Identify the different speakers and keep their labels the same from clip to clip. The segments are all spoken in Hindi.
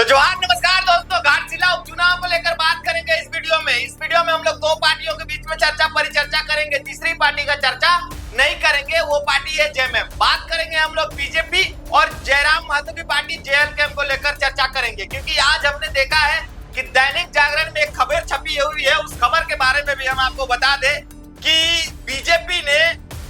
Speaker 1: जोहार नमस्कार दोस्तों, घाटशिला उपचुनाव को लेकर बात करेंगे इस वीडियो में। इस वीडियो में हम लोग दो पार्टियों के बीच में परिचर्चा करेंगे। तीसरी पार्टी का चर्चा नहीं करेंगे, वो पार्टी है जेएमएम। बात करेंगे हम लोग बीजेपी और जयराम महतो की पार्टी जेएलकेएम को लेकर चर्चा करेंगे, क्योंकि आज हमने देखा है कि दैनिक जागरण में एक खबर छपी हुई है। उस खबर के बारे में भी हम आपको बता दें कि बीजेपी ने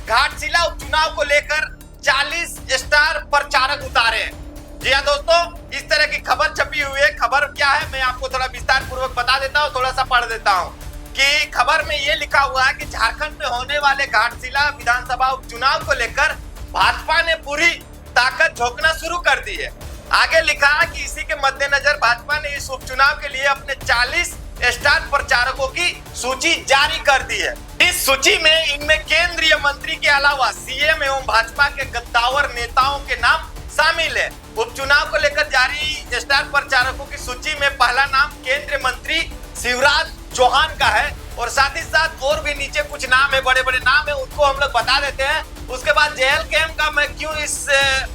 Speaker 1: घाटशिला उपचुनाव को लेकर 40 स्टार प्रचारक उतारे हैं। जी हाँ दोस्तों, इस तरह की खबर छपी हुई है। खबर क्या है मैं आपको थोड़ा विस्तार पूर्वक बता देता हूँ, थोड़ा सा पढ़ देता हूँ कि खबर में ये लिखा हुआ है कि झारखंड में होने वाले घाटशिला विधानसभा उपचुनाव को लेकर भाजपा ने पूरी ताकत झोंकना शुरू कर दी है। आगे लिखा है कि इसी के मद्देनजर भाजपा ने इस उपचुनाव के लिए अपने 40 स्टार प्रचारकों की सूची जारी कर दी है। इस सूची में इनमें केंद्रीय मंत्री के अलावा सीएम एवं भाजपा के गद्दावर नेताओं के नाम शामिल है। उपचुनाव को लेकर जारी स्टार प्रचारकों की सूची में पहला नाम केंद्रीय मंत्री शिवराज चौहान का है और साथ ही साथ और भी नीचे कुछ नाम है, बड़े बड़े नाम है, उनको हम लोग बता देते हैं। उसके बाद जेएलकेएम का मैं क्यों इस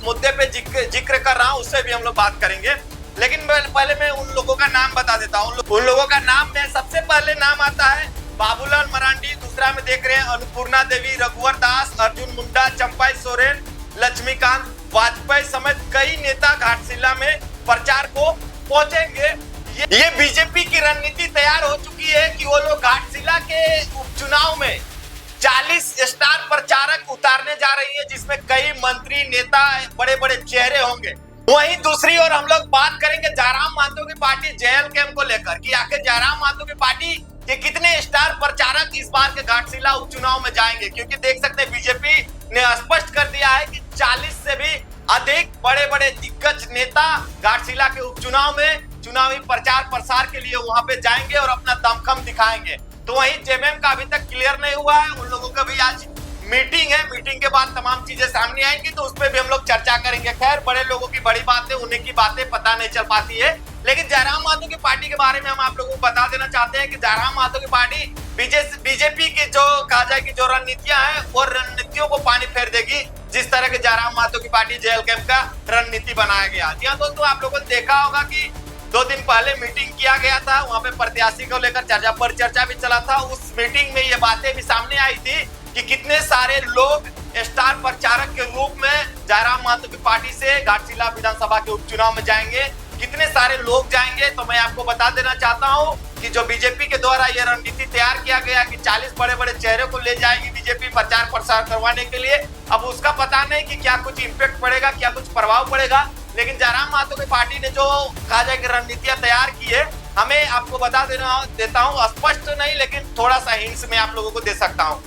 Speaker 1: मुद्दे पे जिक्र कर रहा हूँ उससे भी हम लोग बात करेंगे, लेकिन पहले मैं उन लोगों का नाम बता देता हूँ। उन लोगों का नाम में सबसे पहले नाम आता है बाबूलाल मरांडी, दूसरा में देख रहे हैं अन्नपूर्णा देवी, रघुवर दास, अर्जुन मुंडा, चंपाई सोरेन, लक्ष्मीकांत वाजपेयी समेत कई नेता घाटशिला में प्रचार को पहुंचेंगे। ये बीजेपी की रणनीति तैयार हो चुकी है कि वो लोग घाटशिला के उपचुनाव में 40 स्टार प्रचारक उतारने जा रही है, जिसमें कई मंत्री, नेता, बड़े बड़े चेहरे होंगे। वहीं दूसरी ओर हम लोग बात करेंगे जयराम महतो की पार्टी जेएलकेएम को लेकर कि आखिर जयराम महतो की पार्टी के कितने स्टार प्रचारक इस बार के घाटशिला उपचुनाव में जाएंगे, क्योंकि देख सकते हैं बीजेपी ने स्पष्ट कर दिया है कि 40 से भी अधिक बड़े बड़े दिग्गज नेता घाटशिला के उपचुनाव में चुनावी प्रचार प्रसार के लिए वहां पे जाएंगे और अपना दमखम दिखाएंगे। तो वहीं जेएमएम का अभी तक क्लियर नहीं हुआ है, उन लोगों का भी आज मीटिंग है। मीटिंग के बाद तमाम चीजें सामने आएंगी तो उस पर भी हम लोग चर्चा करेंगे। खैर, बड़े लोगों की बड़ी बातें, उन्हीं की बातें पता नहीं चल पाती है। लेकिन जयराम महतो की पार्टी के बारे में हम आप लोगों को बता देना चाहते हैं कि जयराम महतो की पार्टी बीजेपी की जो कहा जाए कि जो रणनीतियां हैं वो रणनीतियों को पानी फेर देगी, जिस तरह के जयराम महतो की पार्टी जेएलकेएम का रणनीति बनाया गया। जी हाँ दोस्तों, आप लोगों ने देखा होगा कि 2 दिन पहले मीटिंग किया गया था, वहां पे प्रत्याशी को लेकर चर्चा भी चला था। उस मीटिंग में ये बातें भी सामने आई थी कि कितने सारे लोग स्टार प्रचारक के रूप में जयराम महतो की पार्टी से घाटशिला विधानसभा के उपचुनाव में जाएंगे, कितने सारे लोग जाएंगे। तो मैं आपको बता देना चाहता हूं कि जो बीजेपी के द्वारा ये रणनीति तैयार किया गया कि 40 बड़े बड़े चेहरे को ले जाएगी बीजेपी प्रचार प्रसार करवाने के लिए। अब उसका पता नहीं कि क्या कुछ इम्पैक्ट पड़ेगा, क्या कुछ प्रभाव पड़ेगा, लेकिन जयराम महतो की पार्टी ने जो कहा जाए कि रणनीतियां तैयार की है, हमें आपको बता देता हूँ। स्पष्ट नहीं, लेकिन थोड़ा सा हिंट्स में आप लोगों को दे सकता हूँ।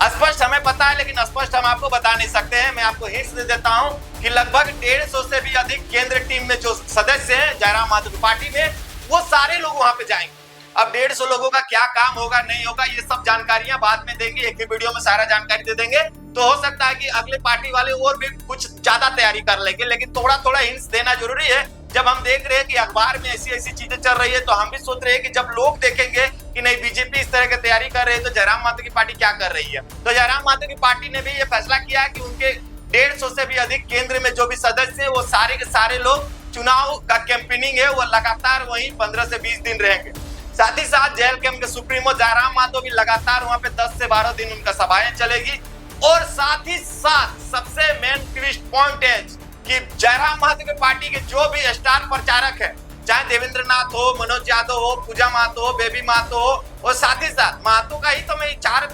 Speaker 1: स्पष्ट हमें पता है, लेकिन स्पष्ट हम आपको बता नहीं सकते हैं। मैं आपको हिंट्स दे देता हूं कि लगभग 150 से भी अधिक केंद्र टीम में जो सदस्य हैं जयराम महतो की पार्टी में, वो सारे लोग वहां पे जाएंगे। अब 150 लोगों का क्या काम होगा, नहीं होगा, ये सब जानकारियां बाद में देंगे। एक ही वीडियो में सारा जानकारी दे देंगे, तो हो सकता है कि अगले पार्टी वाले और भी कुछ ज्यादा तैयारी कर लेंगे, लेकिन थोड़ा थोड़ा हिंट्स देना जरूरी है। जब हम देख रहे हैं कि अखबार में ऐसी ऐसी चीजें चल रही है, तो हम भी सोच रहे हैं कि जब लोग देखेंगे कि नहीं बीजेपी इस तरह की तैयारी कर रही है, तो जयराम महतो की पार्टी क्या कर रही है। तो जयराम महतो की पार्टी ने भी ये फैसला किया है कि उनके 150 से भी अधिक केंद्र में जो भी सदस्य है, वो सारे के सारे लोग चुनाव का कैंपेनिंग है वो लगातार वहीं 15 से 20 दिन रहेंगे। साथ ही साथ जेएलकेएम के सुप्रीमो जयराम महतो भी लगातार वहां पे 10 से 12 दिन उनका सभाएं चलेगी। और साथ ही साथ सबसे मेन ट्विस्ट पॉइंट है कि जयराम महतो की पार्टी के जो भी स्टार प्रचारक है, चाहे देवेंद्र नाथ हो, मनोज यादव हो, पूजा महतो हो, बेबी महतो हो, और साथ ही साथ महतो का ही तो मैं 4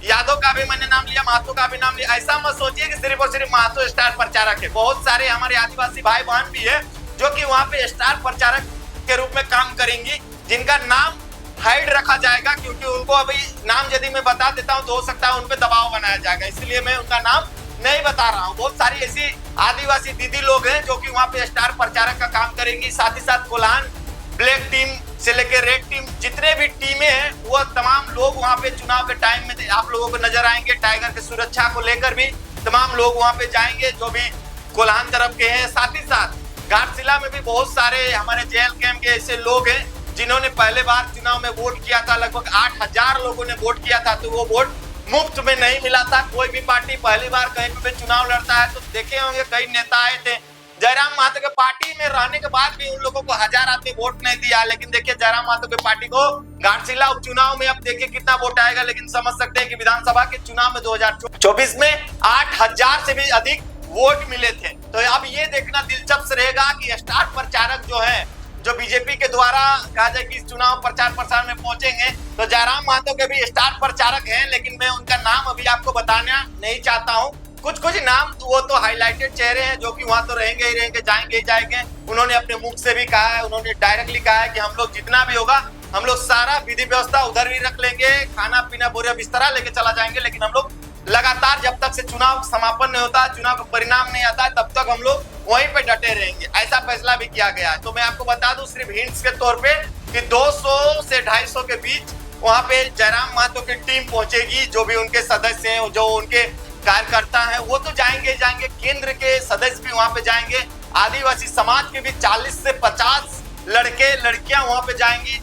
Speaker 1: यादव का भी मैंने नाम लिया, महतो का भी नाम लिया। ऐसा मत सोचिए कि सिर्फ और सिर्फ महतो स्टार प्रचारक है। बहुत सारे हमारे आदिवासी भाई बहन भी है जो कि वहां पे स्टार प्रचारक के रूप में काम करेंगी, जिनका नाम हाइड रखा जाएगा, क्योंकि उनको अभी नाम यदि मैं बता देता हूं तो हो सकता है उनपे दबाव बनाया जाएगा, इसलिए मैं उनका नाम नहीं बता रहा हूं। बहुत सारी ऐसी आदिवासी दीदी लोग हैं जो कि वहां पे स्टार प्रचारक का काम करेंगी। साथ ही साथ कोल्हान ब्लैक टीम से लेकर रेड टीम, जितने भी टीमें हैं वो तमाम लोग वहां पे चुनाव के टाइम में आप लोगों को नजर आएंगे। टाइगर की सुरक्षा को लेकर भी तमाम लोग वहां पे जाएंगे जो भी कोल्हान तरफ के हैं। साथ ही साथ घाटशिला में भी बहुत सारे हमारे जेएलकेएम के ऐसे लोग हैं जिन्होंने पहले बार चुनाव में वोट किया था। लगभग 8000 लोगों ने वोट किया था, तो वो वोट मुफ्त में नहीं मिला था। कोई भी पार्टी पहली बार कहीं पे चुनाव लड़ता है तो देखे होंगे कई नेता आए थे जयराम महतो के पार्टी में रहने के बाद भी उन लोगों को 1000 आदमी वोट नहीं दिया। लेकिन देखिए जयराम महतो के पार्टी को घाटशिला उपचुनाव में अब देखिए कितना वोट आएगा। लेकिन समझ सकते हैं कि विधानसभा के चुनाव में 2024 में 8000 से भी अधिक वोट मिले थे। तो अब ये देखना दिलचस्प रहेगा कि स्टार प्रचारक जो है, जो बीजेपी के द्वारा कहा जाए कि इस चुनाव प्रचार प्रसार में पहुंचेंगे, तो जयराम महतो के भी स्टार प्रचारक हैं, लेकिन मैं उनका नाम अभी आपको बताना नहीं चाहता हूं। कुछ नाम वो तो हाईलाइटेड चेहरे हैं जो कि वहां तो रहेंगे ही रहेंगे, जाएंगे ही जाएंगे। उन्होंने अपने मुख से भी कहा है, उन्होंने डायरेक्टली कहा है कि हम लोग जितना भी होगा हम लोग सारा विधि व्यवस्था उधर भी रख लेंगे, खाना पीना बोरिया बिस्तरा लेके चला जाएंगे, लेकिन हम लोग लगातार जब तक से चुनाव समापन नहीं होता, चुनाव का परिणाम नहीं आता, तब तक हम लोग वहीं पे डटे रहेंगे। ऐसा फैसला भी किया गया है। तो मैं आपको बता दूं सिर्फ हिंट्स के तौर पे कि 200 से 250 के बीच वहां पे जयराम महतो की टीम पहुंचेगी। जो भी उनके सदस्य हैं, जो उनके कार्यकर्ता हैं, वो तो जाएंगे केंद्र के सदस्य भी वहां पे जाएंगे। आदिवासी समाज के भी 40 से 50 लड़के लड़कियां वहां पे जाएंगी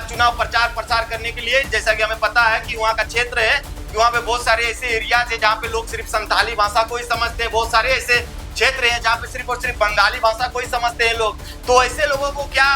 Speaker 1: चुनाव प्रचार प्रसार करने के लिए। जैसा कि हमें पता है कि वहां का क्षेत्र है, वहां पे बहुत सारे ऐसे एरियाज है जहाँ पे लोग सिर्फ संथाली भाषा को ही समझते हैं। बहुत सारे ऐसे क्षेत्र हैं जहाँ पे सिर्फ और सिर्फ बंगाली भाषा को ही समझते हैं लोग। तो ऐसे लोगों को क्या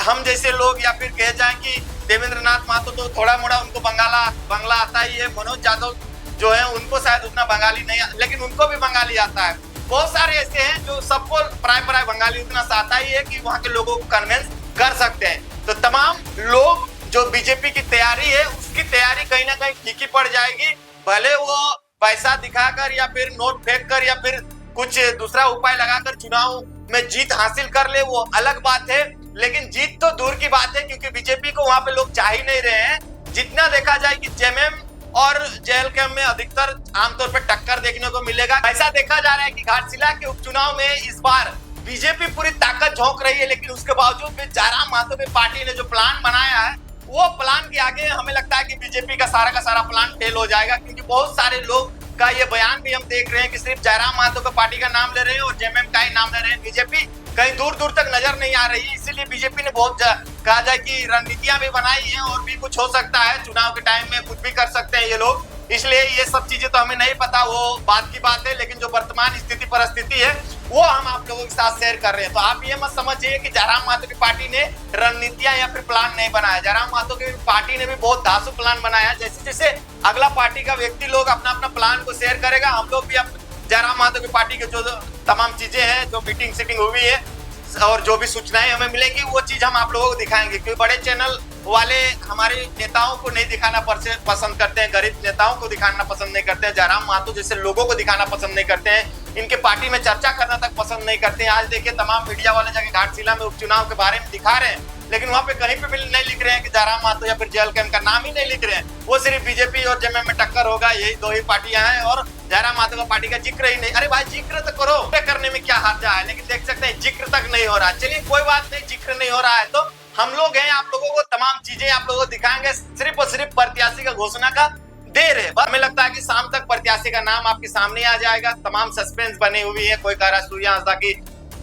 Speaker 1: हम जैसे लोग या फिर कह जाए कि देवेंद्र नाथ महतो तो थोड़ा मोड़ा उनको बंगला आता ही है, मनोज यादव जो है उनको शायद उतना बंगाली नहीं, लेकिन उनको भी बंगाली आता है। बहुत सारे ऐसे हैं जो सबको प्राय बंगाली उतना सा आता ही है कि वहाँ के लोगों को कन्विंस कर सकते हैं। तो तमाम लोग जो बीजेपी की तैयारी है, उसकी तैयारी कहीं ना कहीं फीकी पड़ जाएगी। भले वो पैसा दिखाकर या फिर नोट फेंक कर या फिर कुछ दूसरा उपाय लगाकर चुनाव में जीत हासिल कर ले, वो अलग बात है। लेकिन जीत तो दूर की बात है, क्योंकि बीजेपी को वहां पे लोग चाह ही नहीं रहे हैं। जितना देखा जाए कि जेएमएम और जेएलके में अधिकतर आमतौर पर टक्कर देखने को मिलेगा। ऐसा देखा जा रहा है कि घाटशिला के उपचुनाव में इस बार बीजेपी पूरी ताकत झोंक रही है, लेकिन उसके बावजूद भी जयराम महतो की पार्टी ने जो प्लान बनाया है, वो प्लान के आगे हमें लगता है कि बीजेपी का सारा प्लान फेल हो जाएगा। क्योंकि बहुत सारे लोग का ये बयान भी हम देख रहे हैं कि सिर्फ जयराम महतो का पार्टी का नाम ले रहे हैं और जेएमएम का ही नाम ले रहे हैं। बीजेपी कहीं दूर दूर तक नजर नहीं आ रही। इसीलिए बीजेपी ने बहुत कहा जाए कि रणनीतियां भी बनाई हैं और भी कुछ हो सकता है। चुनाव के टाइम में कुछ भी कर सकते हैं ये लोग, इसलिए ये सब चीजें तो हमें नहीं पता, वो बात की बात है। लेकिन जो वर्तमान स्थिति परिस्थिति है वो हम आप लोगों के साथ शेयर कर रहे हैं। तो आप ये मत समझिए कि जयराम महतो की पार्टी ने रणनीतियां या फिर प्लान नहीं बनाया। जयराम महतो की पार्टी ने भी बहुत धांसू प्लान बनाया। जैसे जैसे अगला पार्टी का व्यक्ति लोग अपना अपना प्लान को शेयर करेगा, हम लोग भी जयराम महतो की पार्टी के जो तमाम चीजें हैं, जो मीटिंग सीटिंग हुई है और जो भी सूचनाएं हमें मिलेंगी, वो चीज हम आप लोगों को दिखाएंगे। क्योंकि बड़े चैनल वाले हमारे नेताओं को नहीं दिखाना पसंद करते हैं, गरीब नेताओं को दिखाना पसंद नहीं करते हैं, जयराम महतो जैसे लोगों को दिखाना पसंद नहीं करते हैं, इनके पार्टी में चर्चा करना तक पसंद नहीं करते हैं। आज देखिए तमाम मीडिया वाले जगह घाटशिला में उपचुनाव के बारे में दिखा रहे हैं, लेकिन वहां पे कहीं पे भी नहीं लिख रहे हैं कि जयराम महतो या फिर जेएलके का नाम ही नहीं लिख रहे हैं। वो सिर्फ बीजेपी और जेएमएम में टक्कर होगा, यही दो ही पार्टियां हैं और जयराम महतो का पार्टी का जिक्र ही नहीं। अरे भाई जिक्र तो करो, करने में क्या हर्जा है, लेकिन देख सकते हैं जिक्र तक नहीं हो रहा। चलिए कोई बात नहीं, जिक्र नहीं हो रहा है तो हम लोग हैं, आप लोगों को तमाम चीजें आप लोगों को दिखाएंगे। सिर्फ और सिर्फ प्रत्याशी का घोषणा का देर है, हमें लगता है कि शाम तक प्रत्याशी का नाम आपके सामने आ जाएगा। तमाम सस्पेंस बनी हुई है, कोई कह रहा है सूर्या हांसदा की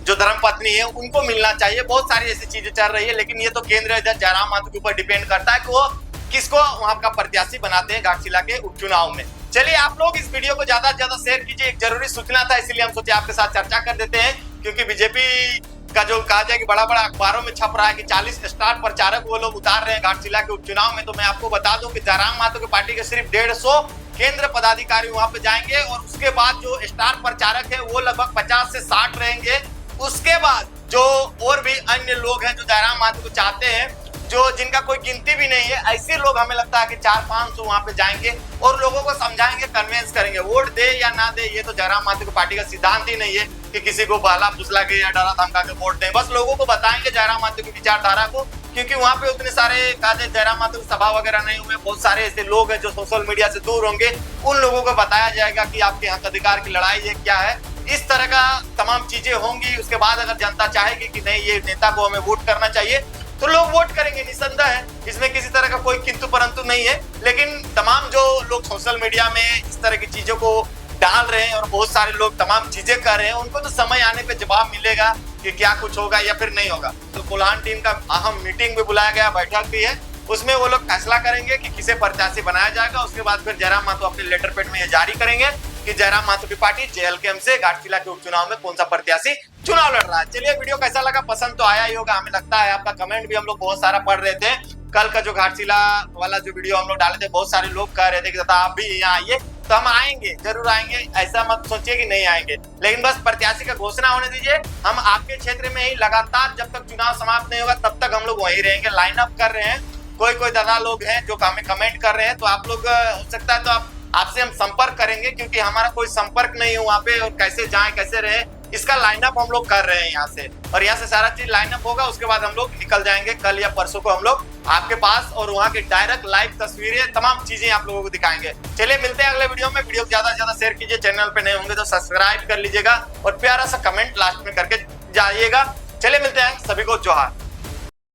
Speaker 1: जो धर्मपत्नी है उनको मिलना चाहिए, बहुत सारी ऐसी चीजें चल रही है। लेकिन ये तो केंद्र जयराम महतो के ऊपर डिपेंड करता है कि वो किसको वहां का प्रत्याशी बनाते हैं घाटशिला के उपचुनाव में। चलिए आप लोग इस वीडियो को ज्यादा से ज्यादा शेयर कीजिए, एक जरूरी सूचना था इसलिए हम सोचे आपके साथ चर्चा कर देते हैं। क्योंकि बीजेपी का जो कहा जाए कि बड़ा अखबारों में छप रहा है कि 40 स्टार प्रचारक वो लोग उतार रहे हैं घाटशिला के उपचुनाव में, तो मैं आपको बता दूं कि जयराम महतो की पार्टी के सिर्फ 150 केंद्र पदाधिकारी वहां पे जाएंगे और उसके बाद जो स्टार प्रचारक है वो लगभग 50 से 60 रहेंगे। उसके बाद जो और भी अन्य लोग हैं जो जयराम महतो को चाहते हैं, जो जिनका कोई गिनती भी नहीं है, ऐसे लोग हमें लगता है कि 400-500 वहां पे जाएंगे और लोगों को समझाएंगे, कन्विंस करेंगे। वोट दे या ना दे ये तो जयराम महतो की पार्टी का सिद्धांत ही नहीं है कि किसी को बहला फुसला के या डरा धमका के वोट दें। बस लोगों को बताएंगे जयराम महतो की विचारधारा को, क्योंकि वहां पे उतने सारे जयराम महतो की सभा वगैरह नहीं हुए। बहुत सारे ऐसे लोग हैं जो सोशल मीडिया से दूर होंगे, उन लोगों को बताया जाएगा कि आपके हक अधिकार की लड़ाई है क्या है। इस तरह का तमाम चीजें होंगी। उसके बाद अगर जनता चाहेगी कि नहीं ये नेता को हमें वोट करना चाहिए तो लोग वोट करेंगे, निसंदेह है, इसमें किसी तरह का कोई किंतु परंतु नहीं है। लेकिन तमाम जो लोग सोशल मीडिया में इस तरह की चीजों को डाल रहे हैं और बहुत सारे लोग तमाम चीजें कर रहे हैं, उनको तो समय आने पे जवाब मिलेगा कि क्या कुछ होगा या फिर नहीं होगा। तो कोल्हान टीम का अहम मीटिंग भी बुलाया गया, बैठक भी है, उसमें वो लोग फैसला करेंगे कि किसे प्रत्याशी बनाया जाएगा। उसके बाद फिर जयराम महतो अपने लेटर पैड में ये जारी करेंगे कि जयराम महतो की पार्टी जेएलकेएम से घाटशिला के उपचुनाव में कौन सा प्रत्याशी चुनाव लड़ रहा है। चलिए वीडियो कैसा लगा, पसंद तो आया ही होगा, हमें लगता है। आपका कमेंट भी हम लोग बहुत सारा पढ़ रहे थे। कल का जो घाटशिला वाला जो वीडियो हम लोग डाले थे, बहुत सारे लोग कह रहे थे कि दादा आप भी यहाँ आइए, तो हम आएंगे, जरूर आएंगे। ऐसा मत सोचिए कि नहीं आएंगे, लेकिन बस प्रत्याशी का घोषणा होने दीजिए। हम आपके क्षेत्र में ही लगातार जब तक चुनाव समाप्त नहीं होगा तब तक हम लोग वहीं रहेंगे। लाइन अप कर रहे हैं, कोई दादा लोग हैं जो हमें कमेंट कर रहे हैं, तो आप लोग हो सकता है तो आपसे हम संपर्क करेंगे, क्योंकि हमारा कोई संपर्क नहीं है वहाँ पे, और कैसे जाएं कैसे रहे इसका लाइनअप हम लोग कर रहे हैं यहाँ से। और यहाँ से सारा चीज लाइनअप होगा, उसके बाद हम लोग निकल जाएंगे कल या परसों को हम लोग आपके पास, और वहाँ की डायरेक्ट लाइव तस्वीरें तमाम चीजें आप लोगों को दिखाएंगे। चलिए मिलते हैं अगले वीडियो में। वीडियो को ज्यादा से ज्यादा शेयर कीजिए, चैनल पे नए होंगे तो सब्सक्राइब कर लीजिएगा और प्यारा सा कमेंट लास्ट में करके जाइएगा। चलिए मिलते हैं, सभी को जोहार।